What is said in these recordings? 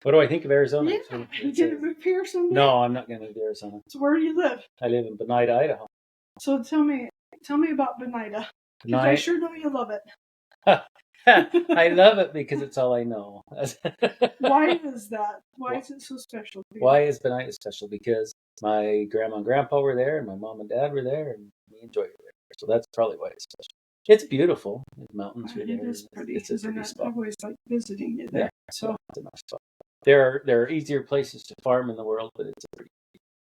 What do I think of Arizona? Yeah, you going to move here someday? No, I'm not going to move to Arizona. So where do you live? I live in Banida, Idaho. So tell me about Banida. Because I sure know you love it. I love it because it's all I know. Why is that? Why is it so special for you? Why is Banida special? Because my grandma and grandpa were there, and my mom and dad were there, and we enjoyed it there. So that's probably why it's special. It's beautiful. The mountains are there. It is pretty. It's a pretty spot. I've always liked visiting it there. Yeah, so it's a nice spot. There are easier places to farm in the world, but it's a pretty.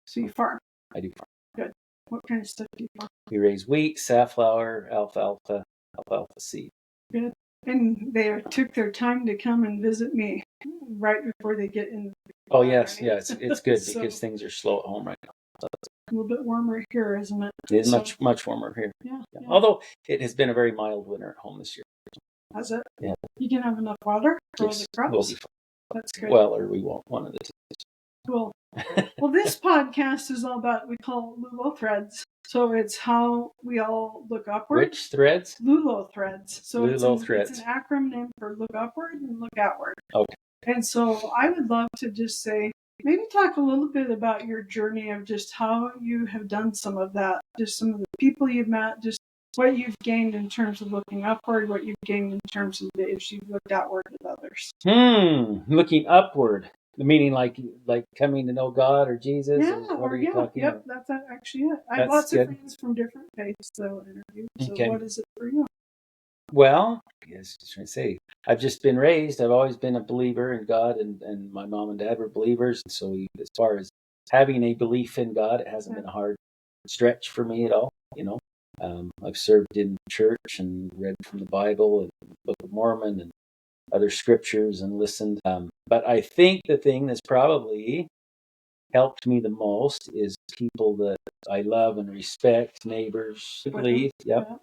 So you farm? I do farm. Good. What kind of stuff do you farm? We raise wheat, safflower, alfalfa seed. Good. And they took their time to come and visit me right before they get in. Oh yes, right? Yeah, it's good so, because things are slow at home right now. So a little bit warmer here, isn't it? It is much warmer here. Yeah. Although it has been a very mild winter at home this year. Has it? Yeah. You can have enough water for all the crops? We'll be fine. That's good. Well, or we won't. One of the two. Cool. Well, this podcast is all about, we call it Lulo Threads. So it's how we all look upward. Which threads? Lulo Threads. So Lulo Threads. It's an acronym for look upward and look outward. Okay. And so I would love to just say, maybe talk a little bit about your journey of just how you have done some of that, just some of the people you've met, just what you've gained in terms of looking upward, what you've gained in terms of if you've looked outward at others. Looking upward. Meaning like coming to know God or Jesus? Yeah, or what are you talking about? That's actually it. I have lots of friends from different faiths that I'll interview. So what is it for you? Well, I guess I was trying to say, I've just been raised. I've always been a believer in God, and my mom and dad were believers. And so as far as having a belief in God, it hasn't been a hard stretch for me at all. I've served in church and read from the Bible and the Book of Mormon and other scriptures and listened. But I think the thing that's probably helped me the most is people that I love and respect, neighbors, believe. Yep.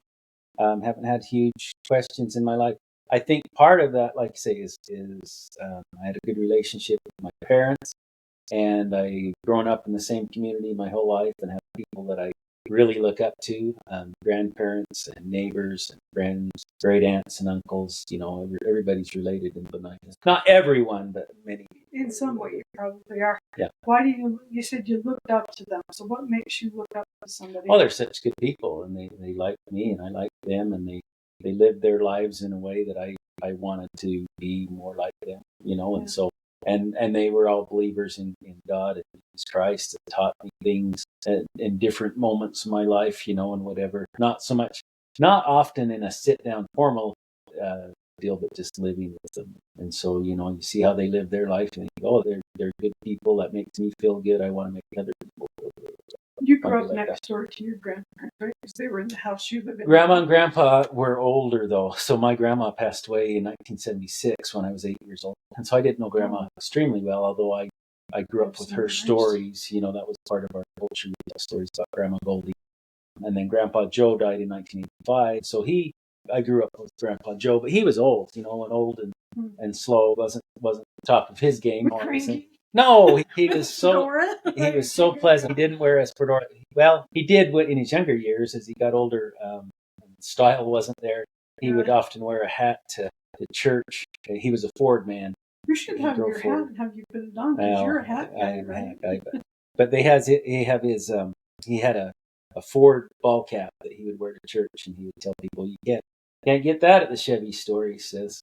Haven't had huge questions in my life. I think part of that, like I say, is I had a good relationship with my parents, and I've grown up in the same community my whole life and have people that I really look up to, grandparents and neighbors and friends, great aunts and uncles. Everybody's related in Banida. Not everyone, but many. In some way, you probably are. Yeah. Why do you said you looked up to them? So what makes you look up to somebody? Oh, they're such good people, and they like me, and I like them, and they live their lives in a way that I wanted to be more like them, and so. And they were all believers in God and Jesus Christ that taught me things in different moments of my life, and whatever. Not often in a sit-down formal deal, but just living with them. And so, you see how they live their life and you think, they're good people. That makes me feel good. I want to make other people feel good. You grew up next door to your grandparents, right? Because they were in the house you live in. Grandma and Grandpa were older, though. So my grandma passed away in 1976 when I was 8 years old. And so I didn't know Grandma extremely well, although I grew up with her stories. That was part of our culture. We tell stories about Grandma Goldie. And then Grandpa Joe died in 1985. So I grew up with Grandpa Joe, but he was old, and old and slow. Wasn't top of his game. No, he was so pleasant. He didn't wear a fedora. Well, he did in his younger years. As he got older, style wasn't there. He would often wear a hat to church. He was a Ford man. You should have your hat and have you put it on, because you're a hat guy, right? But he had a Ford ball cap that he would wear to church, and he would tell people, "You can't get that at the Chevy store," he says.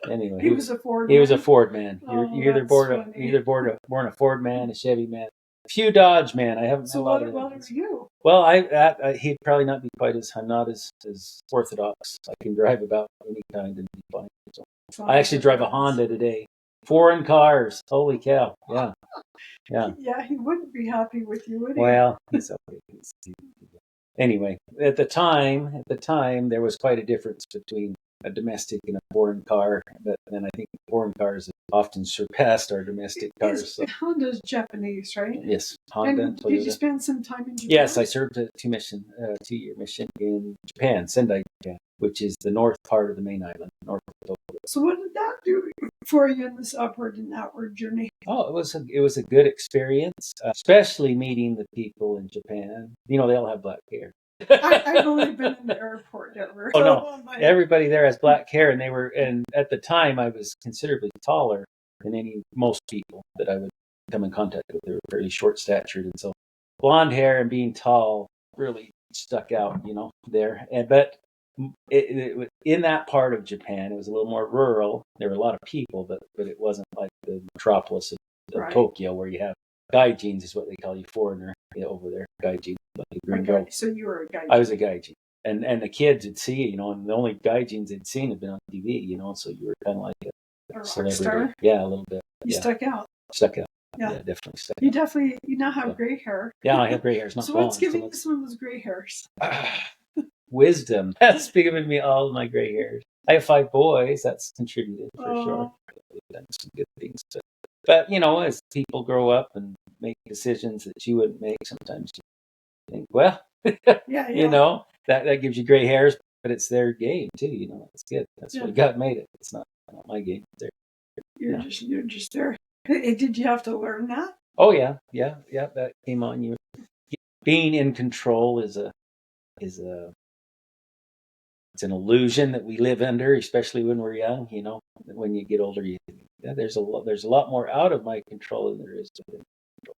Anyway, he was a Ford. He was a Ford man. Oh, you're either born a Ford man, a Chevy man, a few Dodge man. I haven't. So what are you? Well, he'd probably not be quite as. I'm not as orthodox. I can drive about any kind and be fine. So I actually drive a Honda today. Foreign cars. Holy cow! Yeah. Yeah, he wouldn't be happy with you, would he? Well, he's okay. Anyway, at the time, there was quite a difference between a domestic and a foreign car, and I think foreign cars have often surpassed our domestic cars. So. Honda's Japanese, right? Yes, Honda. And did you spend some time in Japan? Yes, I served a 2-year mission in Japan, Sendai, Japan, which is the north part of the main island, north of Tokyo. So what did that do for you in this upward and outward journey? Oh, it was a good experience, especially meeting the people in Japan. They all have black hair. I've only been in the airport ever. Oh no! Everybody there has black hair, and at the time I was considerably taller, than most people that I would come in contact with. They were fairly short statured, and so blonde hair and being tall really stuck out, there. But in that part of Japan, it was a little more rural. There were a lot of people, but it wasn't like the metropolis of Tokyo, where you have gaijins, is what they call you, foreigner, over there, gaijin, like a gringo. Okay, so you were a gaijin. I was a gaijin. And the kids would see, and the only gaijins they'd seen had been on TV, so you were kind of like a celebrity. Star? Yeah, a little bit. You stuck out. Stuck out. Yeah, definitely stuck out. You now have gray hair. Yeah, I have gray hair. It's not so what's giving this one those gray hairs? Wisdom. That's giving me all my gray hairs. I have 5 boys. That's contributed for sure. They've done some good things. But, as people grow up and make decisions that you wouldn't make, sometimes you think, well, that gives you gray hairs, but it's their game too. It's good. That's what God made it. It's not my game. You're just there. Did you have to learn that? Oh yeah. That came on you. Being in control is it's an illusion that we live under, especially when we're young. When you get older, there's a lot more out of my control than there is within control.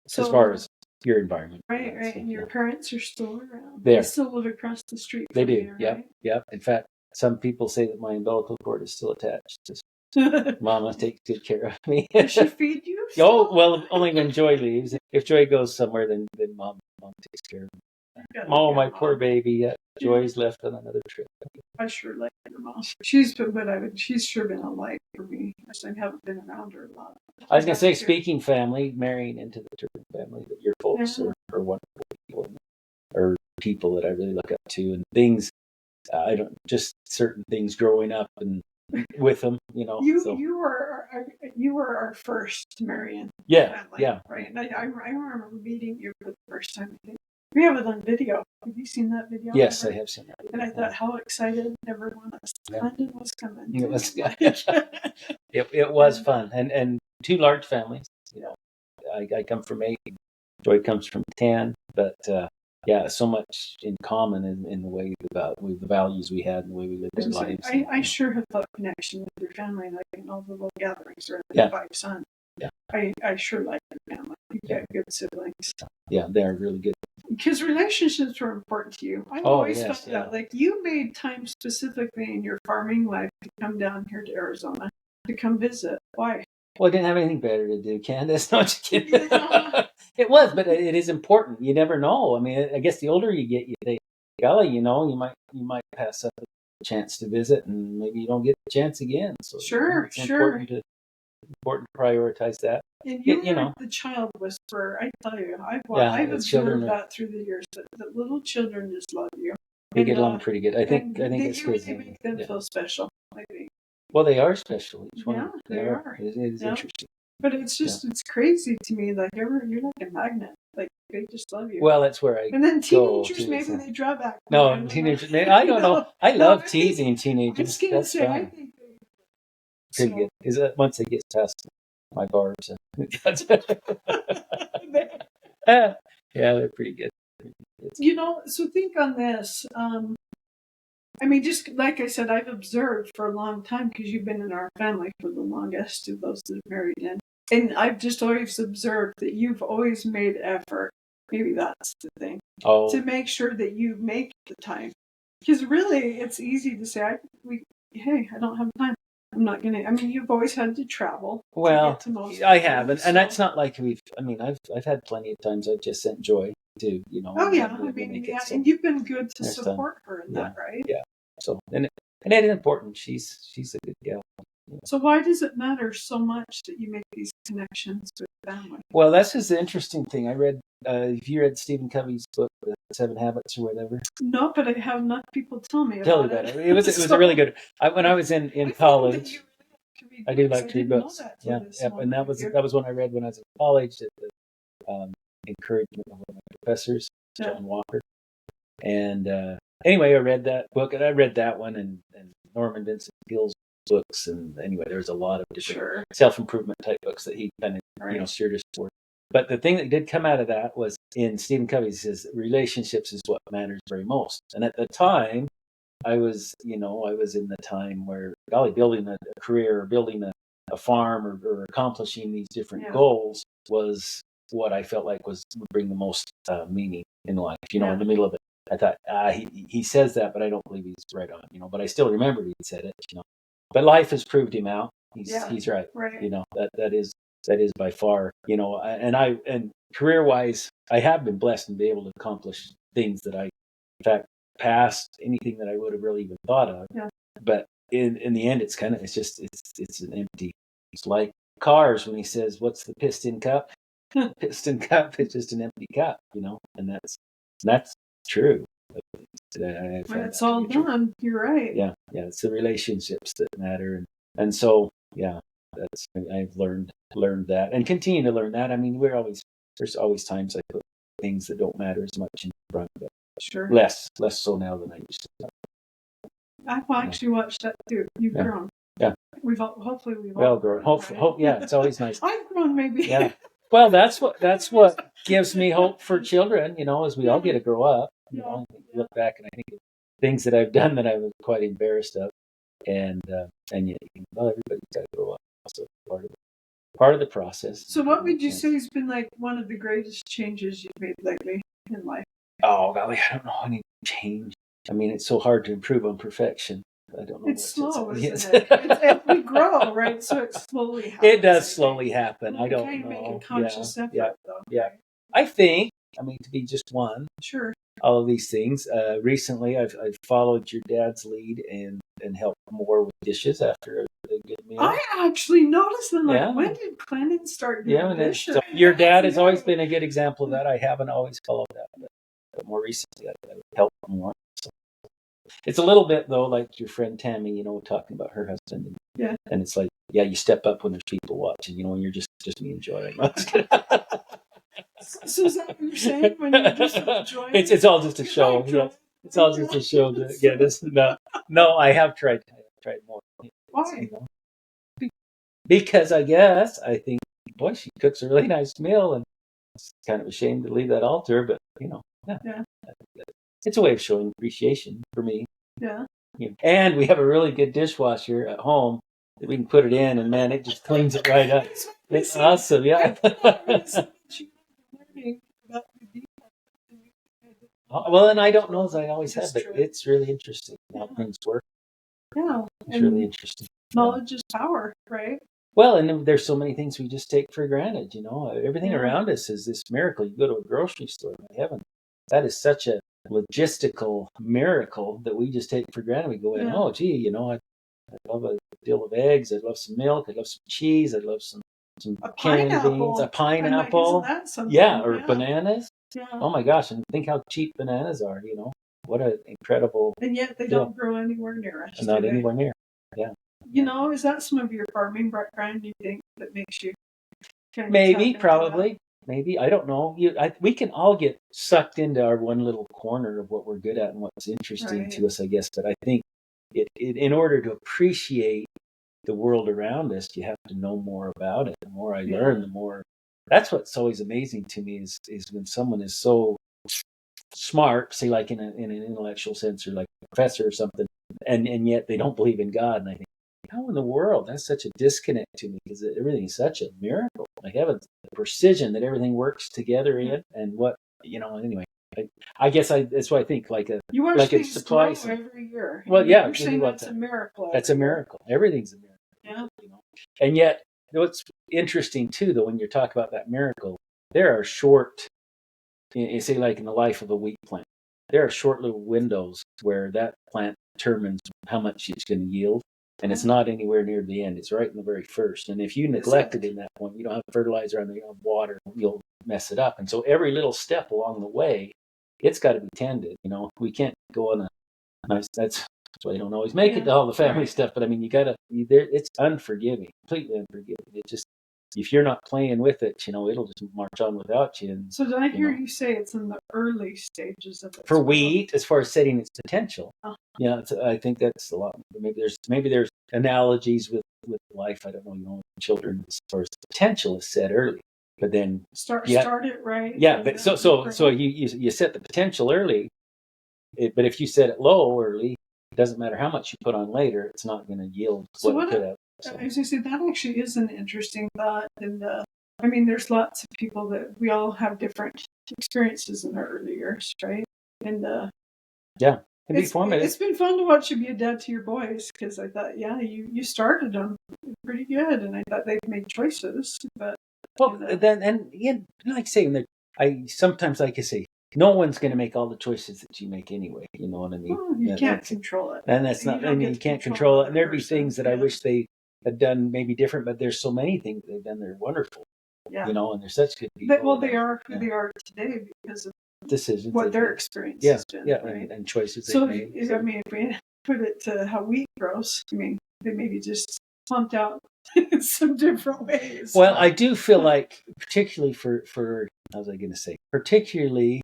So, as far as your environment, right. And your parents are still around. They still live across the street. They do. Yep. In fact, some people say that my umbilical cord is still attached. Mama takes good care of me. Does she feed you? Oh, well, only when Joy leaves. If Joy goes somewhere, then mom takes care of me. Oh, my poor baby. Joy's left on another trip. I sure like your mom. She's sure been a light for me. I haven't been around her a lot. I was going to say, speaking family, marrying into the Turpin family, that your folks are wonderful people, or people that I really look up to, and things. I don't just certain things growing up and with them, You were our first Marion. Yeah, right. And I remember meeting you for the first time. I think we have it on video. Have you seen that video? Yes, I have seen that video. And I thought how excited everyone was. Clendon was coming. It was fun, and 2 large families. I come from 8. Joy comes from 10, but so much in common in the way the values we had and the way we lived our lives. I sure have felt connection with your family, like in all the little gatherings around the 5 sons. Yeah. I sure like your family. You got good siblings. Yeah, they're really good. Because relationships were important to you. I always felt that. Like, you made time specifically in your farming life to come down here to Arizona to come visit. Why? Well, I didn't have anything better to do, Candace. No, just kidding. It was, but it is important. You never know. I mean, I guess the older you get, you think, golly, you might pass up a chance to visit, and maybe you don't get the chance again. So it's important to prioritize that. And you were the child whisperer. I tell you, I've observed that through the years. That little children just love you. They get along pretty good. I think it's good. You make them feel special. I think. Well, they are special. Each one. Yeah, they are. It is interesting. But it's just it's crazy to me. Like you're like a magnet. Like they just love you. Well, that's where I. And then teenagers, maybe they draw back. No, teenagers. I don't know. I love teasing teenagers. That's fun. I think pretty good. Is that once they get past my barbs? Yeah, they're pretty good. So think on this. I mean, just like I said, I've observed for a long time because you've been in our family for the longest of those that have married in. And I've just always observed that you've always made effort. Maybe that's the thing. To make sure that you make the time. Because really, it's easy to say, hey, I don't have time. I'm not going to. I mean, you've always had to travel. Well, to most I have. And that's not like I've had plenty of times I've just sent Joy to, Oh, yeah. And you've been good to support her in that, right? Yeah. So, and it is important. She's a good gal. So why does it matter so much that you make these connections with family? Well, that's just the interesting thing. I read, if you read Stephen Covey's book, The 7 Habits or whatever. No, but I have enough people tell me about it. It was a really good. When I was in college, I do like to read books. And that was one I read when I was in college at the encouragement of one of my professors, John Walker. And anyway, I read that book, and I read that one, and Norman Vincent Peale's books, and anyway, there's a lot of different self-improvement type books that he kind of steered us toward. But the thing that did come out of that was in Stephen Covey says relationships is what matters very most. And at the time, I was in the time where, golly, building a career, building a farm or accomplishing these different Yeah. goals was what I felt like would bring the most meaning in life. In the middle of it, I thought he says that, but I don't believe he's right on. But I still remembered he said it. But life has proved him out. He's right. Right. That is by far. And career wise, I have been blessed and be able to accomplish things that I, in fact, past anything that I would have really even thought of. Yeah. But in the end, it's an empty. It's like cars when he says, "What's the piston cup?" Piston cup is just an empty cup, and that's true. When it's all done, you're right. Yeah, it's the relationships that matter, and so I've learned that and continue to learn that. I mean, there's always times I put things that don't matter as much in front, but sure, less so now than I used to. I've actually watched that too. You've grown. Yeah. Hopefully we've all grown. Hopefully, right? It's always nice. I've grown maybe. Yeah. Well, that's what gives me hope for children, as we all get to grow up. Look back and I think of things that I've done that I was quite embarrassed of. And yet, everybody's got to grow up. So part of the process. So what would you say has been like one of the greatest changes you've made lately in life? Oh, golly, I don't know any change. I mean, it's so hard to improve on perfection. I don't know. It's slow, isn't it? We grow, right? So it slowly happens. It does slowly happen. I don't know. Make a conscious effort, though. Yeah. I think, to be just one. Sure. All of these things. Recently, I've followed your dad's lead and helped more with dishes after a good meal. I actually noticed them. When did Clendon start doing dishes? So your dad has always been a good example of that. I haven't always followed that, but more recently, I helped more. So it's a little bit though, like your friend Tammy, talking about her husband. And it's like, you step up when there's people watching, and you're just me enjoying. So is that what you're saying when you're just enjoying? It's all just a show. It's all just a show to get us. No, I have tried more. Why? Because I think, boy, she cooks a really nice meal, and it's kind of a shame to leave that altar, but it's a way of showing appreciation for me. Yeah. And we have a really good dishwasher at home that we can put it in, and man, it just cleans it right up. It's awesome, yeah. Well, and I don't know as I always have, but it's really interesting how things work. Yeah. It's really interesting. Knowledge is power, right? Well, and there's so many things we just take for granted, Everything around us is this miracle. You go to a grocery store, my heaven, that is such a logistical miracle that we just take for granted. We go in, oh, gee, I love a deal of eggs. I'd love some milk. I'd love some cheese. I'd love some candy beans, a pineapple. Or bananas. Yeah. Oh my gosh, and think how cheap bananas are, What an incredible... And yet they don't grow anywhere near us. Not anywhere near, yeah. Is that some of your farming background, you think, that makes you maybe, probably, maybe, I don't know. We can all get sucked into our one little corner of what we're good at and what's interesting to us, I guess, but I think in order to appreciate the world around us, you have to know more about it. The more I learn, the more... That's what's always amazing to me is when someone is so smart, say like in an intellectual sense, or like a professor or something, and yet they don't believe in God. And I think, how in the world? That's such a disconnect to me, because everything is such a miracle. Like heavens, the precision that everything works together in, and what anyway. I guess that's why I think like a supply every year. Well, you're saying that's a miracle. That's a miracle. Everything's a miracle. Yeah. And yet, what's interesting too, though, when you talk about that miracle, there are short, you say like in the life of a wheat plant, there are short little windows where that plant determines how much it's going to yield, and it's not anywhere near the end. It's right in the very first. And if you neglect it in that point, you don't have fertilizer on there, you don't have water, you'll mess it up. And so every little step along the way, it's got to be tended. We can't go on a nice. That's why you don't always make it to all the family stuff. But I mean, it's unforgiving, completely unforgiving. It just, if you're not playing with it, it'll just march on without you. And, so did I hear you say it's in the early stages of it? For wheat, as far as setting its potential. I think that's a lot. Maybe there's analogies with life. I don't know, children, as far as the potential is set early. But then start it right. Yeah, but so you set the potential early, but if you set it low early, It doesn't matter how much you put on later; it's not going to yield So what it what could have. So. I was going to say, that actually is an interesting thought. And I mean, there's lots of people that we all have different experiences in our early years, right? And yeah, it can be formative. It's been fun to watch you be a dad to your boys, because I thought, yeah, you started them pretty good, and I thought they've made choices. But well, then and yeah, like saying that I sometimes like to say, no one's going to make all the choices that you make anyway. You know what I mean? Well, you can't control it, and that's not. I mean, you can't control it. And there'd be things that I wish they had done maybe different, but there's so many things they've done. They're wonderful. Yeah. You know, and they're such good people. Well, they are who they are today because of decisions, what their experience has been. Yeah, right? and choices so, they've made. I mean, if we put it to how wheat grows, I mean, they maybe just pumped out in some different ways. Well, I do feel like, particularly for how was I going to say, particularly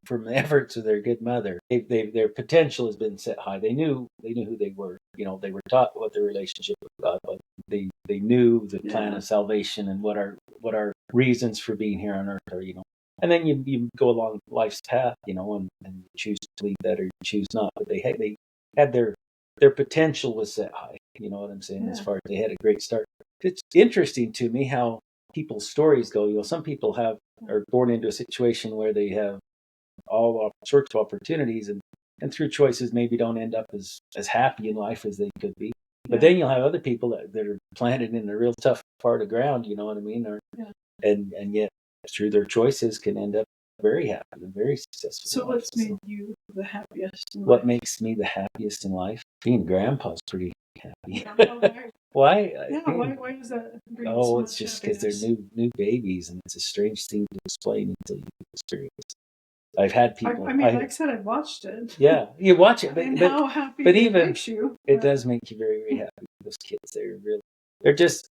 from the efforts of their good mother, their potential has been set high. They knew who they were. You know, they were taught what their relationship with God was. They knew the plan of salvation and what our reasons for being here on earth are. You know, and then you go along life's path. You know, and you choose to leave that or you choose not. But they had their potential was set high. You know what I'm saying? As far as they had a great start. It's interesting to me how people's stories go. You know, some people are born into a situation where they have all sorts of opportunities and through choices maybe don't end up as happy in life as they could be. But then you'll have other people that are planted in a real tough part of ground, you know what I mean? And yet through their choices can end up very happy and very successful. So what's made you the happiest in life? What makes me the happiest in life? Being grandpa's pretty happy. Why? Why is that? Oh, it's just because they're new babies, and it's a strange thing to explain until you experience it. I've had people. I mean, like I said, I've watched it. Yeah, you watch it, but how happy but it even makes you. It does make you very, very happy. Those kids, they're just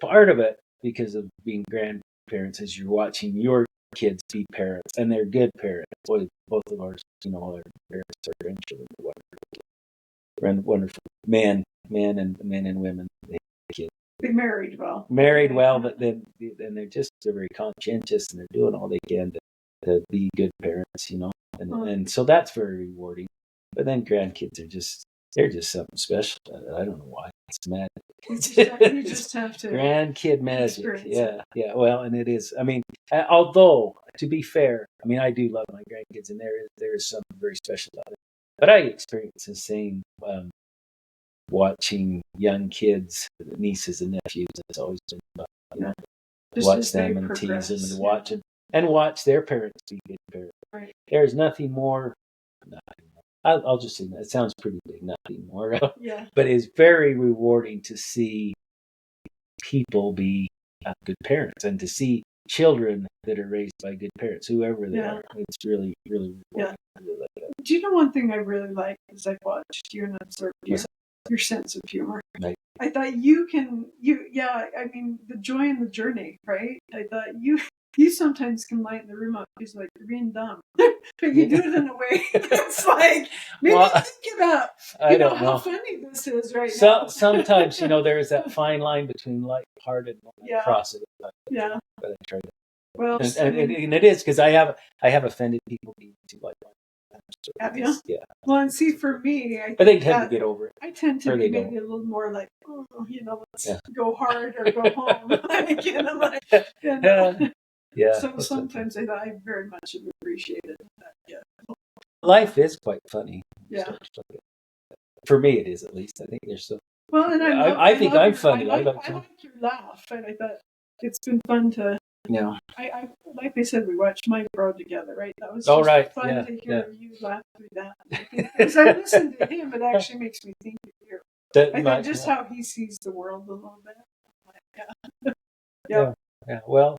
part of it because of being grandparents. As you're watching your kids be parents, and they're good parents. Both of ours, you know, our parents, our grandchildren, are wonderful men and women. They married well. But then they're very conscientious and they're doing all they can to be good parents, you know, and so that's very rewarding. But then grandkids they're just something special. I don't know why. It's magic. You just have to grandkid magic. Yeah. Well, and it is. I mean, although to be fair, I mean I do love my grandkids, and there is something very special about it. But I experience the same. Watching young kids, nieces and nephews, it's always been fun, you know. Watch them and tease them and watch their parents be good parents. Right. There's nothing more. I'll just say that. It sounds pretty big. Nothing more. But it's very rewarding to see people be good parents and to see children that are raised by good parents, whoever they are. It's really, really rewarding. I really like that. Do you know one thing I really like is I've watched you and observed your sense of humor. Right. I thought I mean, the joy in the journey, right? I thought you sometimes can lighten the room up because like you're being dumb. But you do it in a way that's like, maybe think about how funny this is right now. Sometimes, you know, there's that fine line between light-hearted and cross it. But I try to. Well, and it is because I have offended people being too light-hearted. Have you? Yeah. Well, and see, for me, but they tend to get over it. I tend to be maybe a little more like, let's go hard or go home. So sometimes I very much appreciate it. Life is quite funny. Yeah. For me, it is at least. I think there's so. Well, and I think I'm funny. I like your laugh, and I thought it's been fun to. Yeah. I like they said, we watched Mike grow together, right? That was fun to hear you laugh through that. As I listen to him, it actually makes me think of you. I think just how he sees the world a little bit. Yeah. Well,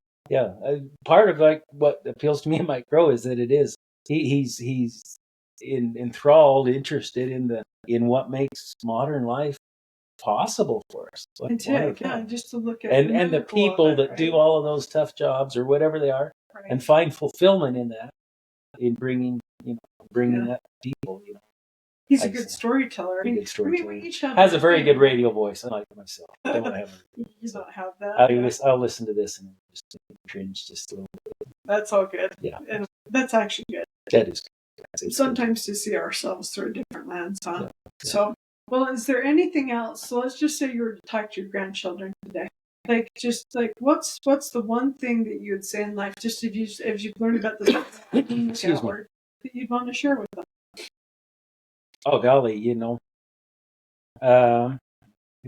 part of like what appeals to me in Mike Grow is that it is he's enthralled, interested in what makes modern life possible for us. Just to look at and the people that do all of those tough jobs or whatever they are, and find fulfillment in that, in bringing that to people. You know, he's a good storyteller. I mean, we each has a very good radio voice. I like myself. I don't have. You don't have that. I'll listen to this and just cringe just a little bit. That's all good. Yeah, and that's actually good. That is good. Sometimes to see ourselves through a different lens, huh? So, well, is there anything else? So let's just say you were to talk to your grandchildren today. Like, just like, what's the one thing that you would say in life, just if you've learned about the Excuse me. that you'd want to share with them? Oh golly, it'd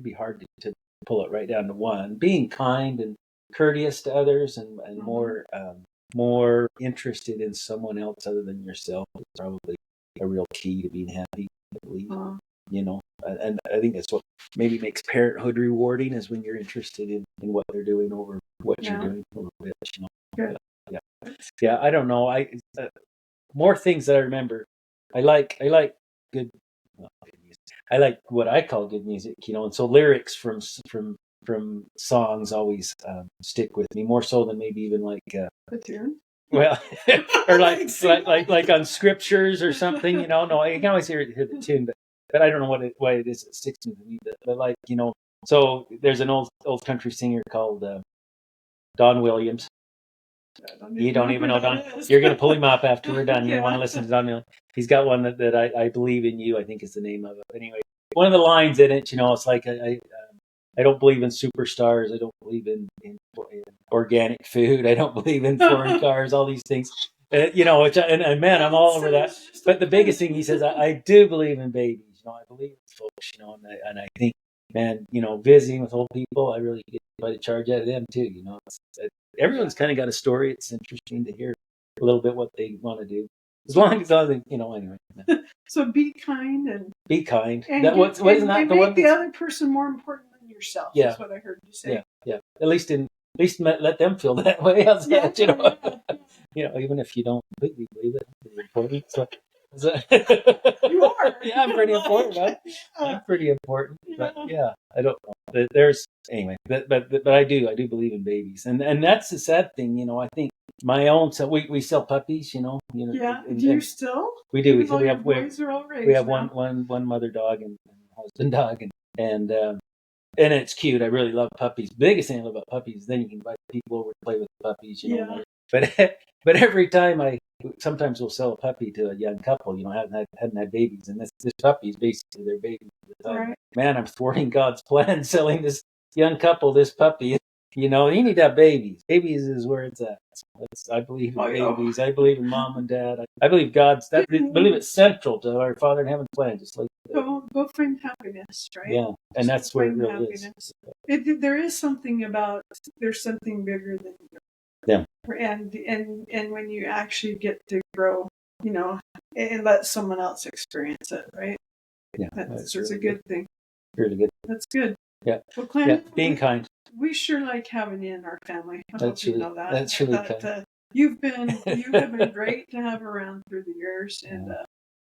be hard to pull it right down to one. Being kind and courteous to others, and more interested in someone else other than yourself is probably a real key to being happy, I believe. And I think that's what maybe makes parenthood rewarding, is when you're interested in what they're doing over what you're doing a little bit. Good. Yeah. I don't know. More things that I remember. I like good. Well, I like what I call good music, and so lyrics from songs always stick with me more so than maybe even like the tune. Well, or like on scriptures or something, No, I can always hear the tune, but I don't know why it is. It sticks with me. But like so there's an old country singer called Don Williams. You don't even know Don. You're going to pull him up after we're done. You want to listen to Don Williams. He's got one that I Believe in You, I think is the name of it. Anyway, one of the lines in it, it's like I don't believe in superstars. I don't believe in organic food. I don't believe in foreign cars. All these things, Which and man, I'm all over that. But the biggest thing he says, I do believe in babies. I believe in folks. And I think, man, visiting with old people, I really get quite a charge out of them too. Everyone's kind of got a story. It's interesting to hear a little bit what they want to do. As long as anyway. So be kind and be kind. And make the other person more important than yourself. Yeah. That's what I heard you say. Yeah. At least let them feel that way. How's that? Even if you don't completely believe it, it's important. So you are. Yeah, I'm pretty important. I'm pretty important. But yeah, I don't know. There's anyway. But I do believe in babies, and that's the sad thing. I think my own. So we sell puppies. Yeah. Do you still? We do. We have boys are all raised. We have one mother dog and husband dog, and it's cute. I really love puppies. The biggest thing I love about puppies is then you can invite people over to play with the puppies. But every time sometimes we'll sell a puppy to a young couple, hadn't had babies, and this puppy is basically their baby at the time. Right. Man, I'm thwarting God's plan selling this young couple this puppy. You need to have babies. Babies is where it's at. I believe in babies. I believe in mom and dad. I believe I believe it's central to our Father in Heaven's plan. Just like go find happiness, right? Yeah, and that's where it really is. There is something about there's something bigger than you. Yeah. And when you actually get to grow, and let someone else experience it, right? Yeah, that's a good thing. Really good. That's good. Yeah. Well, Clendon, being kind. We sure like having you in our family. I hope you know that. That's really kind. You have been great to have around through the years, and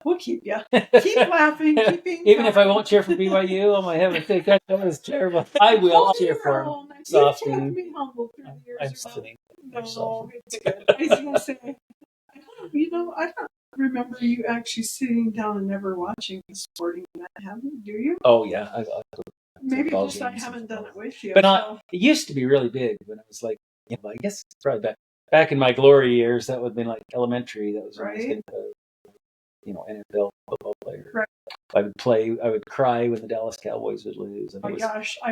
we'll keep you. Keep laughing, keep being even if I won't cheer for BYU, oh my heavens, that was terrible. I will. I'll cheer for him. You have to be humble through the years. I'm sitting. No, it's good. I was going to say, I don't remember you actually sitting down and never watching the sporting event, haven't? Do you? Oh yeah, maybe just I haven't done it with you. But it used to be really big when it was like, I guess probably back in my glory years, that would have been like elementary. That was right. NFL football player. Right. I would cry when the Dallas Cowboys would lose. And I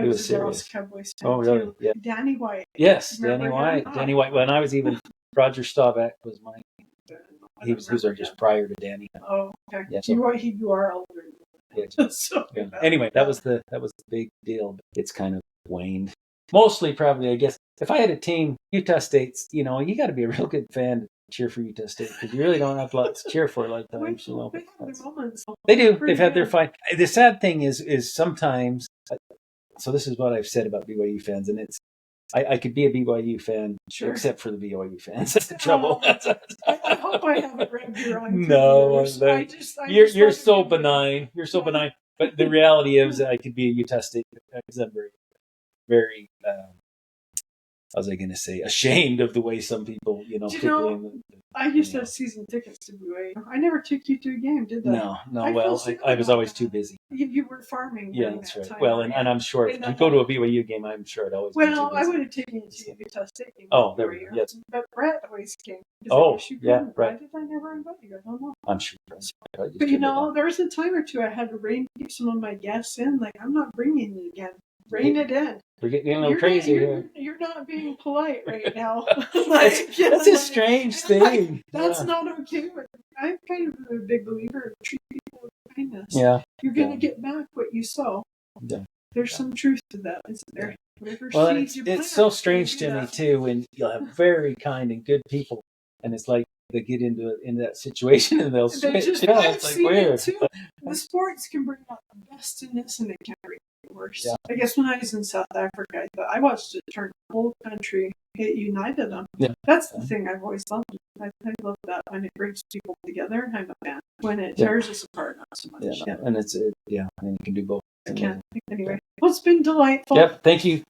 was a Dallas Cowboys fan. Oh, really? Too. Yeah. Danny White. Yes, Danny White. Danny White. When I was even Roger Staubach was my. He was just prior to Danny. Oh, okay. Yeah, so, you are older. Yeah. So, yeah. Anyway, that was the big deal. But it's kind of waned. Mostly, probably, I guess. If I had a team, Utah State's. You got to be a real good fan to cheer for Utah State because you really don't have lots to cheer for a lot of times. They have their moments. They do. They've had their fun. The sad thing is sometimes. So this is what I've said about BYU fans, and it's. I could be a BYU fan, except for the BYU fans. That's the trouble. I hope I haven't read your own. No, you're so benign. You're so benign. But the reality is, I could be a Utah State because I'm very, very was I going to say, ashamed of the way some people, I used to have season tickets to BUA. I never took you to a game, did I? No. I was always too busy. You were farming. Yeah, that's right. Well, and I'm sure if you go to a BYU game, I'm sure it always. Well, I would have taken you to Utah State game. Oh, there we go. Yes. But Brett always came. Oh, yeah, right. Why did I never invite you? I don't know. I'm sure. But there was a time or two I had to rein some of my guests in. Like, I'm not bringing it again. Rein it in. We're getting a little crazy here. You're not being polite right now. That's a strange thing. That's not okay. I'm kind of a big believer in treat people with kindness. Yeah. You're going to get back what you sow. Yeah. There's some truth to that, isn't there? Well, it's so strange to me, too, when you'll have very kind and good people, and it's like they get into that situation and they'll switch. It's like weird. The sports can bring out the best in this, and they can bring out the worst. Yeah. I guess when I was in South Africa, I watched it turn the whole country. It united them. Yeah. That's the thing I've always loved. I love that when it brings people together. I'm a fan. When it tears us apart, not so much. Yeah, and and you can do both. I can't. Anyway, well, it's been delightful. Yep. Thank you.